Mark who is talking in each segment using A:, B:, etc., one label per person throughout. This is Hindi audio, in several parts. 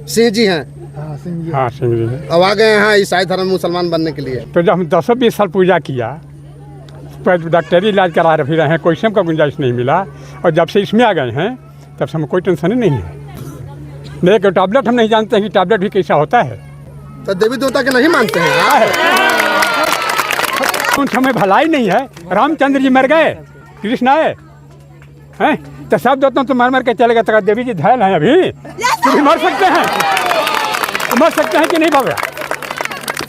A: सिंह जी हैं।
B: हाँ सिंह जी हैं।
A: अब आ गए हैं ईसाई धर्म मुसलमान बनने के लिए।
B: तो जब हम 10-20 साल पूजा किया, पर डॉक्टरी इलाज करा रहे हैं, कोई सेम का गुंजाइश नहीं मिला, और जब से इसमें आ गए हैं तब से हमें कोई टेंशन ही नहीं है। मेरे टैबलेट हम नहीं जानते हैं कि टैबलेट भी कैसा होता है।
A: तो देवी देवता के नहीं मानते हैं?
B: उन समय भलाई नहीं है। रामचंद्र जी मर गए, कृष्ण आए हैं, तो सब देवता तो मर के चले गए। तो देवी जी घायल हैं अभी, तो भी मर सकते हैं, मर सकते हैं कि नहीं बाबा?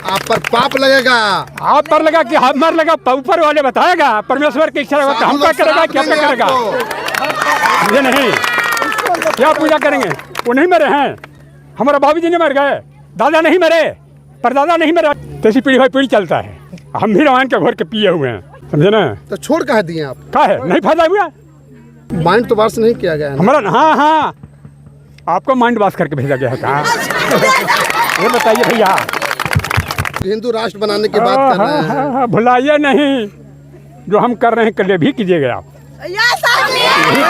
A: आप पर पाप लगेगा।
B: आप पर लगा कि हम मर लगा, ऊपर वाले बताएगा, परमेश्वर की इच्छा होगा, हम क्या करेगा, क्या करेगा? ये नहीं, क्या पूजा करेंगे? वो नहीं मरे हैं, हमारा बाबू जी नहीं मर गए, दादा नहीं मरे, परदादा नहीं मरे, तैसी पीढ़ी भाई पीढ़ी चलता है। हम भी रामायण के घोर के पिए हुए हैं, समझे ना?
A: तो छोड़ कह दिए आप?
B: क्या है, नहीं फायदा हुआ।
A: माइंड तो वाश नहीं किया गया है
B: हमारा। हाँ, आपको माइंड वाश करके भेजा गया है कहाँ? ये बताइए भैया।
A: हिंदू राष्ट्र बनाने की बात कर रहे हैं।
B: हाँ, भुलाइए नहीं, जो हम कर रहे हैं कल भी कीजिएगा आप, नहीं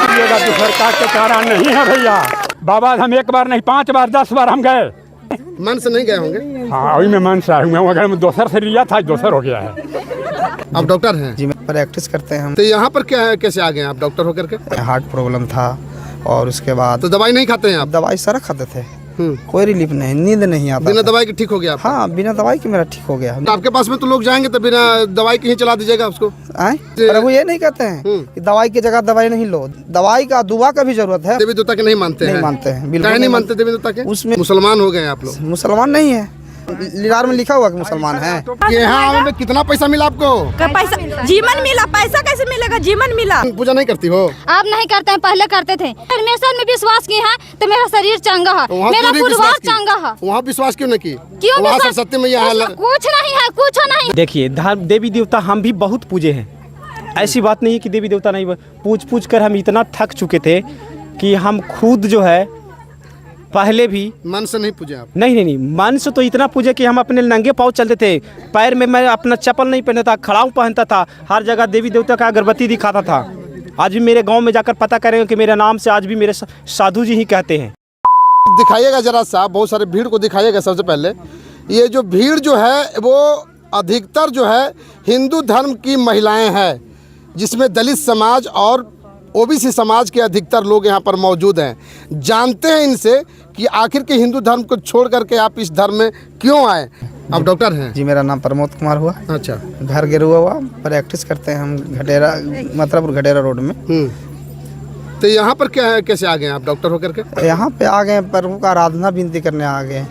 B: कीजिएगा तो सरकार के कारण नहीं है भैया। बाबा हम 1 बार नहीं 5 बार 10 बार हम गए।
A: मन से नहीं गए होंगे?
B: हाँ, वही में मन से आए हुए, अगर दोसर से लिया था, दोसर हो गया है।
A: आप डॉक्टर हैं?
C: जी, प्रैक्टिस करते हैं हम।
A: तो यहाँ पर क्या है, कैसे आ गए आप डॉक्टर होकर के?
C: हार्ट प्रॉब्लम था, और उसके बाद
A: तो दवाई नहीं खाते हैं आप?
C: दवाई सारा खाते थे, कोई रिलीफ नहीं, नींद नहीं आता।
A: बिना दवाई के ठीक हो गया?
C: हाँ, बिना दवाई के मेरा ठीक हो गया।
A: तो आपके पास में तो लोग जाएंगे तो बिना दवाई के ही चला दीजिएगा उसको?
C: प्रभु ये नहीं कहते हैं कि दवाई की जगह दवाई नहीं लो, दवाई का दुआ का भी जरूरत है।
A: देवी देवता के नहीं मानते हैं?
C: नहीं मानते हैं, बिल्कुल
A: नहीं मानते देवी देवता के।
C: उसमें
A: मुसलमान हो गए आप लोग?
C: मुसलमान नहीं है, लिडार में लिखा हुआ कि मुसलमान है।
A: यहाँ आने में कितना पैसा मिला आपको?
D: पैसा जीवन मिला, पैसा कैसे मिलेगा? जीवन मिला।
A: पूजा नहीं करती हो?
E: आप नहीं करते हैं, पहले करते थे। परमेश्वर में विश्वास किए हैं तो मेरा शरीर चंगा है, मेरा परिवार चंगा है।
A: वहाँ विश्वास क्यों नहीं की?
E: क्यों विश्वास?
A: सत्य में यहाँ
E: कुछ नहीं है, कुछ नहीं।
F: देखिए, देवी देवता हम भी बहुत पूजे हैं, ऐसी बात नहीं है कि देवी देवता नहीं। पूछ कर हम इतना थक चुके थे कि हम खुद जो है पहले भी
A: मन से नहीं पूजे आप?
F: नहीं, मन से तो इतना पूजे कि हम अपने नंगे पाँव चलते थे, पैर में मैं अपना चप्पल नहीं पहनता था, खड़ाऊ पहनता था, हर जगह देवी देवता का अगरबत्ती दिखाता था। आज भी मेरे गांव में जाकर पता करेंगे कि मेरे नाम से आज भी मेरे साधु जी ही कहते हैं।
A: दिखाइएगा जरा सा, बहुत सारे भीड़ को दिखाइएगा। सबसे पहले ये जो भीड़ जो है वो अधिकतर जो है हिंदू धर्म की महिलाएं हैं, जिसमें दलित समाज और ओबीसी समाज के अधिकतर लोग यहाँ पर मौजूद हैं। जानते हैं इनसे कि आखिर के हिंदू धर्म को छोड़ करके आप इस धर्म में क्यों आए? आप डॉक्टर हैं?
C: जी, मेरा नाम प्रमोद कुमार हुआ।
A: अच्छा।
C: घर गिरुआ हुआ, प्रैक्टिस करते हैं हम घटेरा, मतलब घटेरा रोड में।
A: तो यहाँ पर क्या है, कैसे आ गए आप डॉक्टर होकर के?
C: यहाँ पे आ गए, प्रभु का आराधना विनती करने आ गए।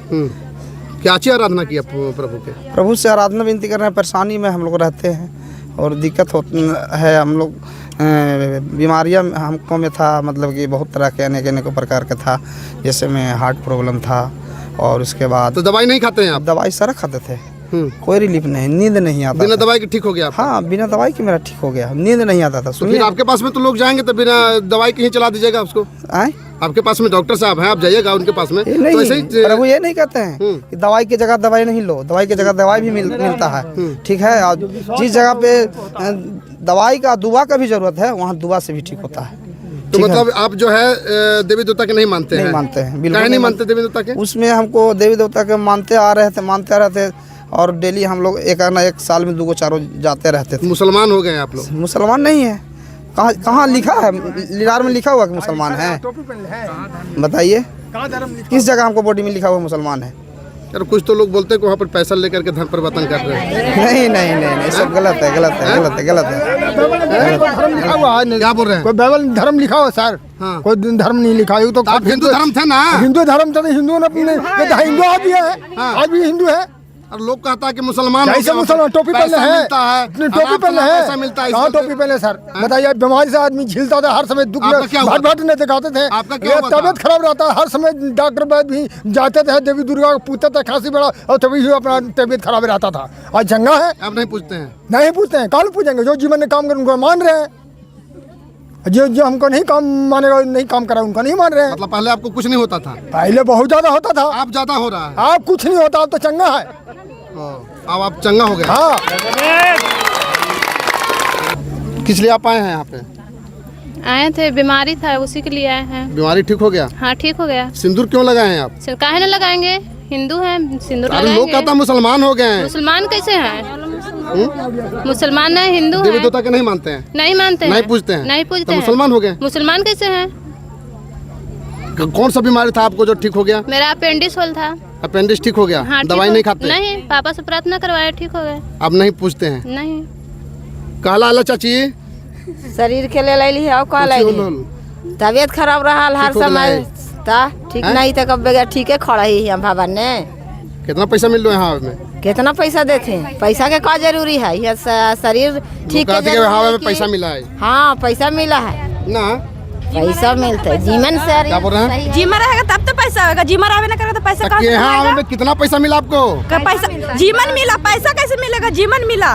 A: क्या अच्छी आराधना किया प्रभु के?
C: प्रभु से आराधना विनती करने, परेशानी में हम लोग रहते हैं और दिक्कत है। हम लोग बीमारियां हमको में था, मतलब कि बहुत तरह के अनेक प्रकार का था, जैसे में हार्ट प्रॉब्लम था, और उसके बाद
A: तो दवाई नहीं खाते हैं आप?
C: दवाई सारा खाते थे, कोई रिलीफ नहीं, नींद नहीं आता।
A: बिना दवाई के ठीक हो गया?
C: हाँ, बिना दवाई के मेरा ठीक हो गया, नींद नहीं आता था।
A: तो फिर आपके पास में तो लोग जाएंगे तो बिना दवाई के ही चला दीजिएगा उसको? आपके पास में डॉक्टर साहब हैं, आप जाइएगा उनके पास में।
C: नहीं, तो ऐसे ही प्रभु ये नहीं कहते हैं कि दवाई की जगह दवाई नहीं लो, दवाई की जगह दवाई भी मिलता है, ठीक है। और जिस जगह पे दवाई का दुआ का भी जरूरत है, वहाँ दुआ से भी ठीक होता है।
A: तो मतलब आप जो है देवी देवता के नहीं मानते हैं?
C: नहीं मानते हैं, बिल्कुल
A: नहीं मानते देवी देवता के।
C: उसमें हमको देवी देवता के मानते आ रहे थे, और डेली हम लोग एक साल में 2-4 जाते रहते थे।
A: मुसलमान हो गए आप लोग?
C: मुसलमान नहीं है। कहाँ लिखा है? लिडार में लिखा हुआ कि मुसलमान है? बताइए किस जगह हमको बॉडी में लिखा हुआ मुसलमान है?
A: यार कुछ तो लोग बोलते हैं कि वहाँ पर पैसा लेकर के धर्म परिवर्तन कर रहे हैं।
C: नहीं, सब गलत है।
G: धर्म लिखा हुआ है?
A: क्या बोल रहे हैं?
G: कोई बाइबल धर्म लिखा हुआ सर?
A: हाँ।
G: कोई धर्म नहीं लिखा है। तो
A: आप हिंदू धर्म थे ना?
G: हिंदू धर्म था, हिंदू ने अपने हिंदू आज भी है, आज भी हिंदू है।
A: और लोग कहता है कि मुसलमान
G: कैसे मुसलमान? टोपी पहले है, टोपी पहले है,
A: पैसा मिलता है।
G: कहाँ टोपी पहले सर? बताइए, बीमारी से आदमी झिलता था हर समय, दुख भट नहीं दिखाते थे, तबियत खराब रहता है हर समय, डॉक्टर बैद भी जाते थे, देवी दुर्गा को पूछते थे, खांसी बड़ा, और तभी अपना तबियत खराब रहता था। आज चंगा है।
A: आप नहीं पूछते हैं?
G: नहीं पूछते हैं, कौन पूछेंगे? जो जीवन में काम कर उनको मान रहे हैं, जो हमको नहीं काम मानेगा, नहीं काम करा उनको नहीं मान रहे हैं।
A: मतलब पहले आपको कुछ नहीं होता था?
G: पहले बहुत ज्यादा होता था।
A: आप ज्यादा हो रहा है?
G: आप कुछ नहीं होता, आप तो चंगा है।
A: अब आप चंगा हो गए?
G: हाँ।
A: किस लिए आप आए हैं यहाँ पे?
H: आए थे, बीमारी था उसी के लिए आए हैं।
A: बीमारी ठीक हो गया?
H: हाँ ठीक हो गया।
A: सिंदूर क्यों लगाए हैं आप?
H: काहे न लगाएंगे, हिंदू हैं, सिंदूर
A: लोग
H: लगाएंगे।
A: कहता मुसलमान हो गए हैं।
H: मुसलमान कैसे हैं? मुसलमान नहीं, हिंदू
A: देवी
H: हैं।
A: देवता के नहीं मानते हैं?
H: नहीं मानते हैं,
A: नहीं पूजते हैं?
H: नहीं पूजते
A: तो
H: हैं।
A: मुसलमान हो गए?
H: मुसलमान कैसे हैं?
A: कौन सा बीमारी था आपको जो ठीक हो गया?
H: मेरा अपेंडिक्स होल था।
A: अपेंडिक्स ठीक हो गया?
H: हाँ,
A: दवाई नहीं खाते?
H: नहीं, पापा से प्रार्थना करवाया, ठीक हो गए।
A: अब नहीं पूछते हैं?
H: नहीं।
A: कहला आला चाची
D: शरीर के ले ली है, तबियत खराब रहा हर समय था, ठीक नहीं था, कब बगैर ठीक है खड़ा ही हम भवन ने।
A: कितना पैसा मिल रहा है हवा में?
D: कितना पैसा देते हैं? पैसा के क्या जरूरी है, यह शरीर ठीक है।
A: हवा में पैसा मिला है?
D: हाँ पैसा मिला है
A: ना,
D: पैसा मिलता है जीवन से।
A: क्या बोल रहे हैं?
D: जीवन रहेगा तब तो पैसा होगा, जीवन रहे ना करेगा तो पैसा कहाँ से
A: यहाँ
D: मिलेगा?
A: में कितना पैसा मिला आपको?
D: पैसा जीवन मिला, पैसा कैसे मिलेगा? जीवन मिला,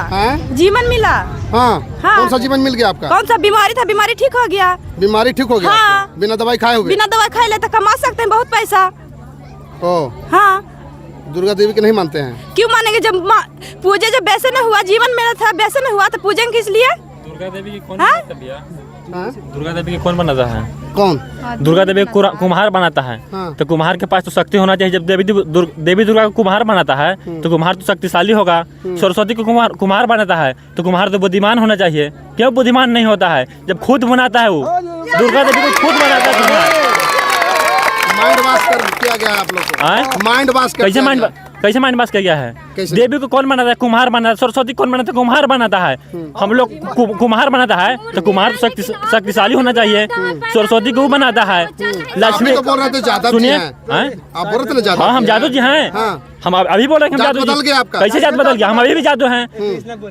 D: जीवन मिला।
A: हाँ,
D: हाँ।
A: कौन सा जीवन मिल गया आपका?
D: कौन सा बीमारी था, बीमारी ठीक हो गया।
A: बीमारी ठीक हो गया?
D: हाँ।
A: बिना दवाई खाए हुए?
D: बिना दवाई खाए ले तो कमा सकते हैं बहुत पैसा।
A: ओ
D: हाँ।
A: दुर्गा देवी के नहीं मानते हैं?
D: क्यों मानेंगे, जब पूजे जब वैसे न हुआ, जीवन मेरा था वैसे न हुआ तो पूजेंगे किस लिए?
I: दुर्गा देवी की कौन
D: हाँ?
I: दुर्गा देवी की कौन बनाता है?
A: कौन?
I: दुर्गा देवी कुम्हार बनाता है।
A: हाँ।
I: तो कुम्हार के पास तो शक्ति होना चाहिए। जब देवी दुर्गा को कुम्हार बनाता है तो कुम्हार तो शक्तिशाली होगा। सरस्वती को कुम्हार बनाता है तो कुम्हार तो बुद्धिमान होना चाहिए। क्यों बुद्धिमान नहीं होता है? जब खुद बनाता है वो, दुर्गा देवी को खुद बनाता है कुम्हार।
A: माइंड वाश कर किया गया है आप लोग को? माइंड वाश
I: कैसे माइंड वाश किया गया है? देवी को कौन बनाता है? कुम्हार बनाता है। सरस्वती कौन बनाता है? कुम्हार बनाता है। हम लोग कुम्हार बनाता है तो कुम्हार तो शक्तिशाली होना चाहिए। सरस्वती को बनाता है। लक्ष्मी
A: तो बोल रहे थे जादव जी हैं। आप बोल रहे थे जादव?
I: हाँ, हम जादव जी हैं। हम अभी बोल रहे हैं हम
A: बदल गया आपका?
I: कैसे जात बदल गया? हम अभी भी जादव हैं।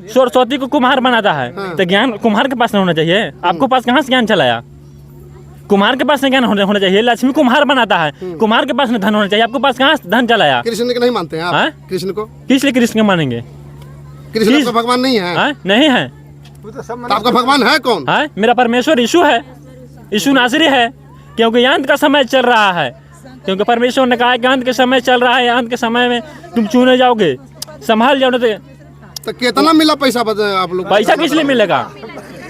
I: सरस्वती को कुम्हार बनाता है तो ज्ञान कुम्हार के पास नहीं होना चाहिए। आपको पास कहाँ से ज्ञान चलाया? कुम्हार के पास ज्ञान होना चाहिए। लक्ष्मी कुम्हार बनाता है, कुम्हार के पास धन होना चाहिए। आपके पास कहाँ से धन चलाया?
A: कृष्ण को नहीं मानते हैं आप? कृष्ण को
I: किस लिए कृष्ण को मानेंगे?
A: कृष्ण का भगवान नहीं है?
I: नहीं है।
A: तो आपका भगवान है कौन?
I: है मेरा परमेश्वर यीशु है। यीशु नासरी है। क्योंकि अंत का समय चल रहा है। क्योंकि परमेश्वर ने कहा है कि अंत के समय चल रहा है, अंत के समय में तुम चुने जाओगे, संभाल जाओ।
A: तो कितना मिला पैसा आप लोग?
I: पैसा किस लिए मिलेगा?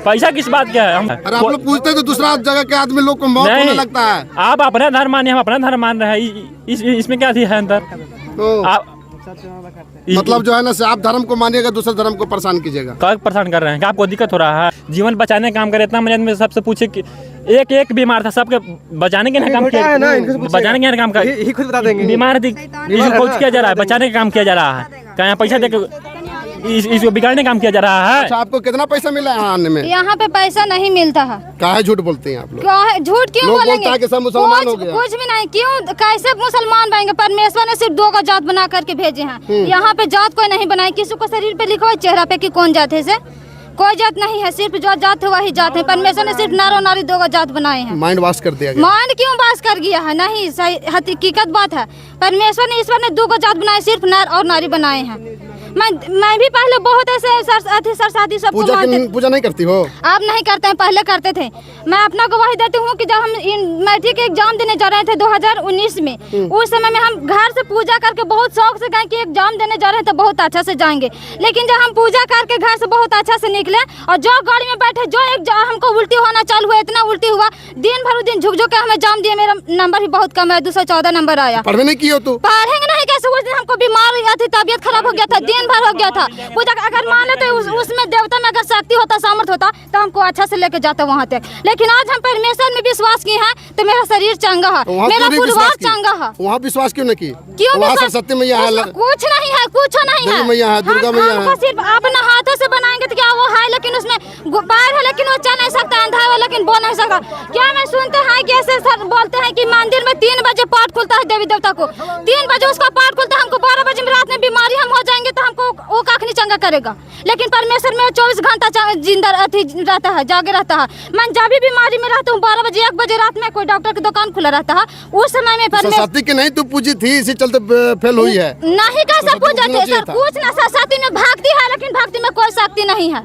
I: पैसा किस बात का है? हम
A: अरे आप लोग पूछते तो दूसरा जगह के आदमी लोग को मौत होने लगता है।
I: आप अपना धर्म मानिए, हम अपना धर्म मान रहे हैं। इसमें क्या है अंदर?
A: मतलब जो है ना, आप धर्म को मानिएगा, दूसरे धर्म को परेशान कीजिएगा।
I: क्या परेशान कर रहे हैं? क्या आपको दिक्कत हो रहा है? जीवन बचाने का काम करे। इतना मर्यादा में सबसे पूछे कि एक बीमार था, सबके बचाने के काम किया, बचाने के काम खुद बता देंगे। बीमार थी, कोच किया जा रहा है, बचाने का काम किया जा रहा है। क्या यहाँ पैसा देकर इसको बिगाड़ने का काम किया जा रहा है?
A: अच्छा, आपको कितना पैसा मिला है आने में?
E: यहाँ पे पैसा नहीं मिलता है।
A: काहे झूठ बोलते हैं आप लोग?
E: झूठ क्यों
A: लोग
E: बोलेंगे?
A: बोलता है कि सब मुसलमान हो गया।
E: कुछ भी नहीं। क्यों कैसे मुसलमान बनेंगे? परमेश्वर ने सिर्फ 2 का जात बना करके भेजे हैं। यहाँ पे जात कोई नहीं बनाई। किसी को शरीर पे लिखा है चेहरा पे कि कौन जात है, से कोई जात नहीं है। सिर्फ जो जात है वही जात है। परमेश्वर ने सिर्फ नर और नारी 2 का जात बनाए हैं।
A: माइंड वाश कर दिया गया।
E: माइंड क्यों वाश कर गया है? नहीं, सही हकीकत बात है। परमेश्वर ने ईश्वर ने 2 का जात बनाए, सिर्फ नर और नारी बनाए हैं। मैं भी पहले बहुत ऐसे सरसाती सबको मानते।
A: पूजा नहीं करती हो?
E: आप नहीं करते हैं, पहले करते थे। मैं अपना गवाही देती हूँ कि जब हम मैट्रिक एग्जाम देने जा रहे थे 2019 में, उस समय में हम घर से पूजा करके बहुत शौक से गए कि एग्जाम देने जा रहे थे, बहुत अच्छा से जाएंगे। लेकिन जब हम पूजा करके घर से बहुत अच्छा से निकले और जो गाड़ी में बैठे, जो हमको उल्टी होना चालू हुआ, इतना उल्टी हुआ, दिन भर दिन झुक झुक के हमें एग्जाम दिए। मेरा नंबर भी बहुत कम है, 214 नंबर आया।
A: पढ़ने नहीं की हो तू?
E: पढ़ेंगे नहीं कैसे? उस दिन हमको बीमार हो गया थी, तबियत खराब हो गया था, दिन भर हो गया था। पूजा अगर मान लेते उसमें देवता में अगर शक्ति होता, सामर्थ होता तो हमको अच्छा से लेके जाता वहाँ तक। लेकिन आज हम परमेश्वर में विश्वास किए हैं तो मेरा शरीर चंगा है, मेरा परिवार चंगा है।
A: वहाँ विश्वास क्यों नहीं की?
E: क्यों?
A: वहाँ सरस्वती मैया है,
E: कुछ नहीं है, कुछ नहीं है।
A: मैया है, दुर्गा मैया है।
E: सिर्फ अपना हाथों से बनाएंगे तो क्या वो है, लेकिन उसमें पैर है लेकिन वो चल नहीं सकता, अंधा है लेकिन बोल नहीं सकता। क्या मैं सुनते हैं कि ऐसे सर बोलते हैं कि मंदिर में 3 बजे पाठ खुलता है देवी देवता को, 3 बजे उसका पाठ खुलता है। हमको 12 बजे में रात में बीमारी हम हो जाएंगे तो हमको वो काखनी चंगा करेगा। लेकिन परमेश्वर में 24 घंटा जिंदा रहता है, जागे रहता है। मैं जब भी बीमारी में रहता हूँ 12 बजे 1 बजे रात में कोई डॉक्टर की दुकान खुला रहता है, उस समय में
A: सरस्वती की नहीं तू पूजी थी, इसी चलते फेल हुई है।
E: नहीं कैसे पूजा थे सर? कुछ ना, सरस्वती में भक्ति है लेकिन भक्ति में कोई शक्ति नहीं है,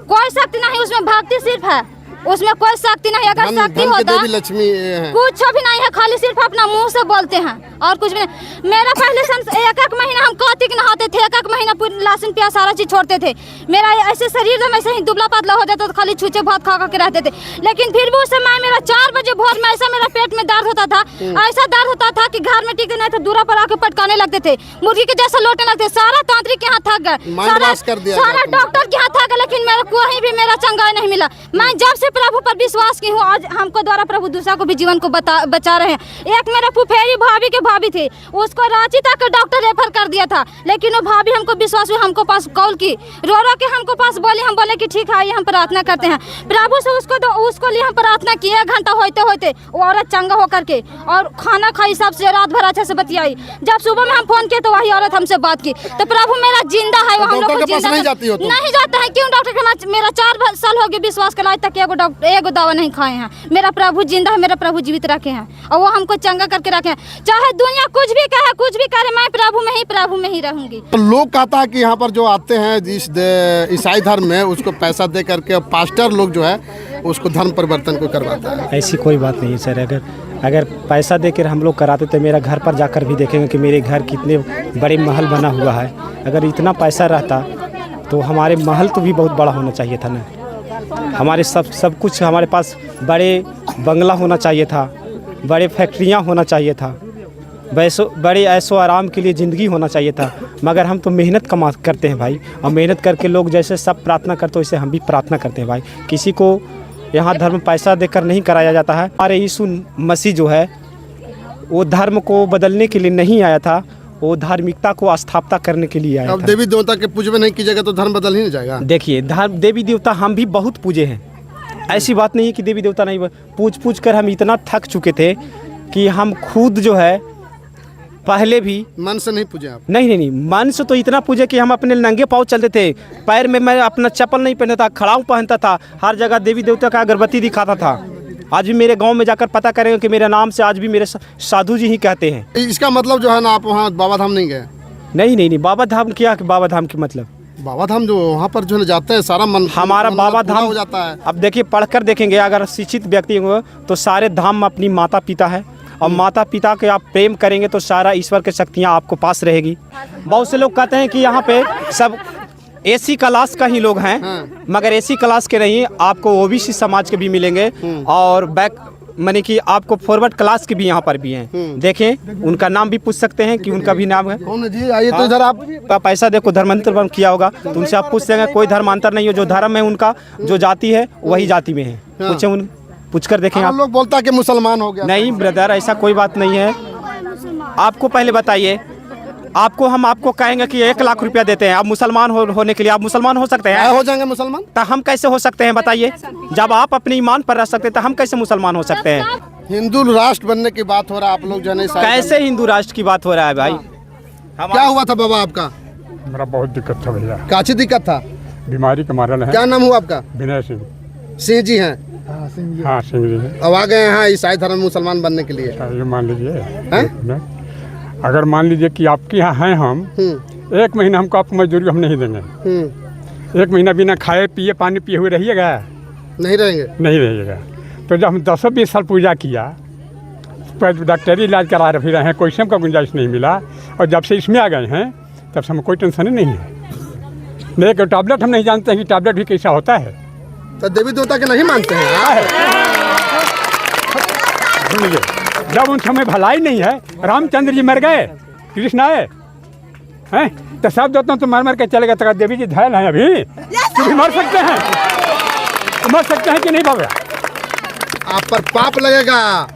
E: कोई शक्ति नहीं। उसमें भक्ति सिर्फ है, उसमें कोई शक्ति नहीं। अगर शक्ति होता
A: लक्ष्मी
E: कुछ भी नहीं है, खाली सिर्फ अपना मुंह से बोलते हैं। और कुछ भी नहीं। मेरा पहले एक महीना हम कार्तिक नहाते थे, एक महीना पूरी लहसुन प्याज सारा चीज छोड़ते थे। मेरा ऐसे शरीर में ऐसे ही दुबला पतला हो जाता था, खाली छूचे भात खा के रहते थे। लेकिन फिर भी उस समय मेरा 4 बजे भोर में ऐसा मेरा पेट में दर्द होता था, ऐसा दर्द होता था कि घर में टिकते नहीं थे, दूरा पर आके पटकाने लगते थे, मुर्गी के जैसा लौटने लगते। सारा तांत्रिक के हाथ थक गए, सारा डॉक्टर के हाथ थक गए, लेकिन मेरा कोई भी मेरा चंगाई नहीं मिला। मैं जब से प्रभु पर विश्वास की हूँ, आज हमको द्वारा प्रभु दूसरा को भी जीवन को बचा रहे हैं। एक मेरा फुफेरी भाभी के भाभी थे, उसको रांची तक डॉक्टर रेफर कर दिया था, लेकिन वो भाभी हमको विश्वास हुआ, हमको पास कॉल की, रो रो के हमको पास बोली। हम बोले कि ठीक है, आइए हम प्रार्थना करते हैं। प्रभु से उसको लिए हम प्रार्थना किए। 1 घंटा होते होते वो औरत चंगा होकर के और खाना खाई, सबसे रात भर अच्छे से बतियाई। जब सुबह में हम फोन किए तो वही औरत हमसे बात की। तो प्रभु मेरा जिंदा है, वो हम लोग को जिंदा नहीं जाता है। क्यों डॉक्टर के मेरा 4 साल हो गए विश्वास के, आज तक एगो दवा नहीं खाए हैं। मेरा प्रभु जिंदा है, मेरा प्रभु जीवित रखे हैं और वो हमको चंगा करके रखे हैं। चाहे दुनिया कुछ भी कहे, कुछ भी करे, मैं प्रभु में ही रहूंगी।
A: तो लोग कहता है कि यहाँ पर जो आते हैं इस ईसाई धर्म में, उसको पैसा दे करके पास्टर लोग जो है उसको धर्म परिवर्तन को करवाता है।
F: ऐसी कोई बात नहीं है सर। अगर पैसा देकर हम लोग कराते तो मेरा घर पर जाकर भी देखेंगे कि मेरे घर कितने बड़े महल बना हुआ है। अगर इतना पैसा रहता तो हमारे महल तो भी बहुत बड़ा होना चाहिए था ना। हमारे सब कुछ हमारे पास बड़े बंगला होना चाहिए था, बड़े फैक्ट्रियाँ होना चाहिए था, बड़े ऐशो आराम के लिए ज़िंदगी होना चाहिए था। मगर हम तो मेहनत कमा करते हैं भाई, और मेहनत करके लोग जैसे सब प्रार्थना करते हैं वैसे हम भी प्रार्थना करते हैं भाई। किसी को यहाँ धर्म पैसा देकर नहीं कराया जाता है। हमारे यीशु मसीह जो है वो धर्म को बदलने के लिए नहीं आया था, वो धार्मिकता को स्थापना करने के लिए आया
A: अब
F: था।
A: देवी देवता के पूजन नहीं कीजिएगा तो धर्म बदल ही नहीं जाएगा।
F: देखिए देवी देवता हम भी बहुत पूजे हैं, ऐसी बात नहीं है कि देवी देवता नहीं। पूछ कर हम इतना थक चुके थे कि हम खुद जो है पहले भी
A: मन से नहीं पूजे आप?
F: नहीं, मन से तो इतना पूजे कि हम अपने नंगे पाँव चलते थे, पैर में मैं अपना चप्पल नहीं पहनता था, खड़ाऊ पहनता था, हर जगह देवी देवता का अगरबत्ती दिखाता था। आज भी मेरे गांव में जाकर पता करेंगे कि मेरे नाम से आज भी मेरे साधु जी ही कहते हैं।
A: इसका मतलब जो है ना, आप वहाँ बाबा धाम नहीं गए?
F: नहीं, बाबा धाम क्या, बाबा धाम की मतलब
A: बाबा धाम जो वहाँ पर जो जाते हैं सारा मन
F: हमारा बाबा धाम
A: हो जाता है।
F: अब देखिए पढ़कर देखेंगे, अगर शिक्षित व्यक्ति हो तो सारे धाम अपनी माता पिता है, और माता पिता के आप प्रेम करेंगे तो सारा ईश्वर की शक्तियाँ आपको पास रहेगी। बहुत से लोग कहते हैं कि यहाँ पे सब एसी क्लास का ही लोग हैं, मगर एसी क्लास के नहीं, आपको ओबीसी समाज के भी मिलेंगे और बैक माने कि आपको फॉरवर्ड क्लास के भी यहाँ पर भी हैं। देखें उनका नाम भी पूछ सकते हैं कि उनका भी नाम है।
A: कौन है जी? आइए तो इधर आप
F: पैसा देखो धर्मांतर किया होगा तो उनसे आप पूछ लेंगे, कोई धर्मांतर नहीं है। जो धर्म है उनका, जो जाति है वही जाति में है। पूछे पूछ कर देखें आप।
A: लोग बोलता है कि मुसलमान हो गया।
F: नहीं ब्रदर, ऐसा कोई बात नहीं है। आपको पहले बताइए, हम आपको कहेंगे कि 1 लाख रुपया देते हैं, आप मुसलमान होने के लिए आप मुसलमान हो सकते हैं?
A: हो जाएंगे मुसलमान।
F: तो हम कैसे हो सकते हैं बताइए? जब आप अपने ईमान पर रह सकते हैं तो हम कैसे मुसलमान हो सकते हैं?
A: हिंदू राष्ट्र बनने की बात हो रहा है, आप लोग जाने
F: कैसे हिंदू राष्ट्र की बात हो रहा है भाई?
A: क्या हुआ था बाबा आपका?
B: मेरा बहुत दिक्कत था भैया।
A: काची दिक्कत था?
B: बीमारी का मारल है।
A: क्या नाम हुआ आपका?
B: विनय सिंह।
A: सिंह जी हैं?
B: हाँ सिंह जी हैं।
A: अब आ गए हैं ईसाई धर्म मुसलमान बनने के लिए।
B: ये मान लीजिए, अगर मान लीजिए कि आपके यहाँ हैं हम, 1 महीना हमको आपको मजदूरी हम नहीं देंगे। 1 महीना बिना खाए पिए पानी पिए हुए रहिएगा?
A: नहीं रहेंगे।
B: नहीं रहिएगा। तो जब हम 10-20 साल पूजा किया, डॉक्टरी इलाज करा रहे हैं, कोई का गुंजाइश नहीं मिला, और जब से इसमें आ गए हैं तब से हमें कोई टेंशन नहीं है। मेरे टैबलेट हम नहीं जानते हैं कि टैबलेट भी कैसा होता है।
A: तो देवी देवता के नहीं मानते हैं?
B: जब उन समय भलाई नहीं है, रामचंद्र जी मर गए, कृष्ण आए हैं, तो सब देवता तो मर के चले गए। तो देवी जी घायल हैं अभी, तो भी मर सकते हैं कि नहीं बाबा?
A: आप पर पाप लगेगा।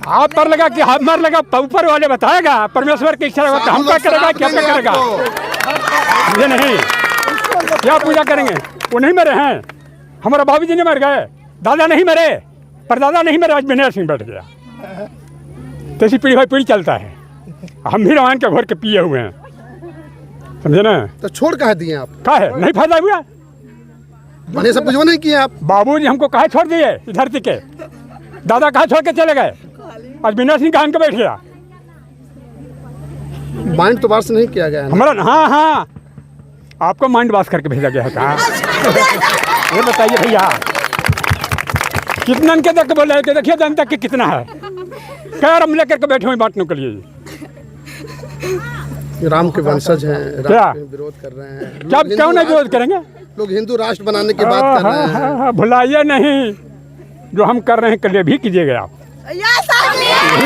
B: आप पर लगा कि मर लगा, ऊपर वाले बताएगा, परमेश्वर की इच्छा होगा हम क्या करेगा, क्या करेगा? ये नहीं, क्या पूजा करेंगे? वो नहीं मरे हैं, हमारा बाबू जी नहीं मर गए, दादा नहीं मरे, परदादा नहीं मरे, आज विनय सिंह बैठ गया। तो ऐसी पीढ़ी भाई पीढ़ी चलता है। हम भी रामायण के घोर के पिए हुए हैं, समझे ना?
A: तो छोड़ कह दिए आप?
B: क्या है, नहीं फायदा हुआ?
A: बने से पूजो नहीं किए आप?
B: बाबू जी हमको कहा छोड़ दिए इस धरती के, दादा कहा छोड़ के चले गए, आज विनय सिंह कहा बैठ गया।
A: माइंड तो वाश नहीं किया गया है
B: हमारा। हाँ, आपको माइंड वाश करके भेजा गया है कहाँ? ये बताइए भैया, कितना के बोले कि देखिए जनता कि कितना है, क्या हम लेकर के बैठे हुए बांटने के लिए।
A: राम के वंशज हैं,
B: क्या?
A: राम के विरोध कर रहे हैं
B: क्या
A: लोग
B: क्यों
A: हिंदू
B: नहीं विरोध
A: राष्ट्र-
B: करेंगे?
A: लोग हिंदू राष्ट्र बनाने की बात कर रहे हैं।
B: भुलाइए नहीं, जो हम कर रहे हैं कल भी कीजिएगा आप, नहीं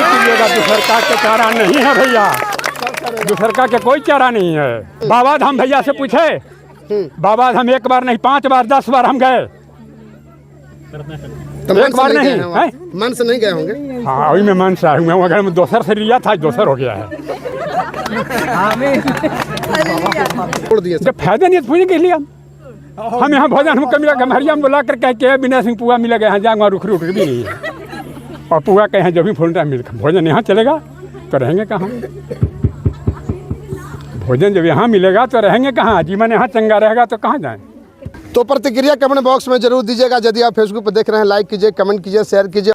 B: कीजिएगा। दूसरका के चारा नहीं है भैया, दूसरका के कोई चारा नहीं है। बाबा धाम भैया से पूछे, बाबा धाम 1 बार नहीं 5 बार 10 बार हम गए।
A: तो मन
B: एक
A: से
B: बार
A: नहीं
B: नहीं,
A: गए हैं वहाँ?
B: हैं?
A: मन से नहीं गए होंगे।
B: हाँ वही में मन से आए हुए हैं, अगर में दोसर से लिया था दोसर हो गया है।
A: छोड़ दिए सब।
B: जब फायदा नहीं है तो पूछे के लिए हम यहाँ भोजन हम कमिला गम्हरिया में बुला कर कह के विनय सिंह पुआ मिलेगा, यहाँ जाऊँगा रुक रुक भी नहीं है। और पुआ कहें जब भी फोन मिल भोजन यहाँ चलेगा तो रहेंगे कहाँ? भोजन जब यहाँ मिलेगा तो रहेंगे कहाँ? जीवन यहाँ चंगा रहेगा तो कहाँ जाएँ?
A: तो प्रतिक्रिया कमेंट बॉक्स में जरूर दीजिएगा। यदि आप फेसबुक पर देख रहे हैं लाइक कीजिए, कमेंट कीजिए, शेयर कीजिए।